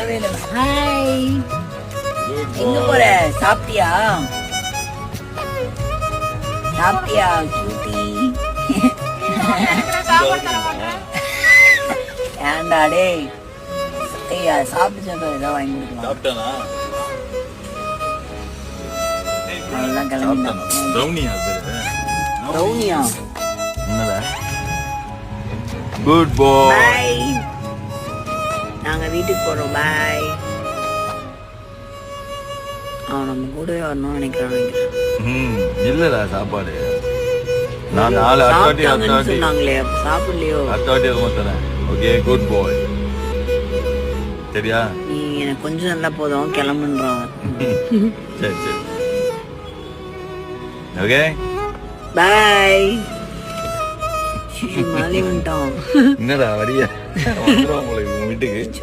சொல்லவே இல்லை. ஹாய், எங்க போற? சாப்பிட்டியா? சாப்பிட்டியா கியூட்டி? ஏன்டா டேய், ஏய் சாப்பிட்டு சொல்ற ஏதாவது வாங்கி கொடுக்கலாம். சாப்பிட்டானா? அதெல்லாம் கிளம்பிட்டான். ரவுனியா பேரு? ரவுனியா? என்னடா? Good bye. பை. நாங்க வீட்டுக்கு போறோம். பை. அவன் நம்ம கூடவே வரணும்னு நினைக்கிறான். இல்லடா சாப்பாடு. நான் 4 அட்டாட்டி சொன்னாங்களே, சாப்பிடலையோ? அட்டாட்டி அது தரேன். ஓகே, குட் பாய். சரியா? நீ எனக்கு கொஞ்சம் நல்லா போதும், கிளம்புன்றான். சரி சரி. Okay bye. மாலி வந்துட்டான். என்னடா வரியா? வந்துருவான் போல வீட்டுக்கு.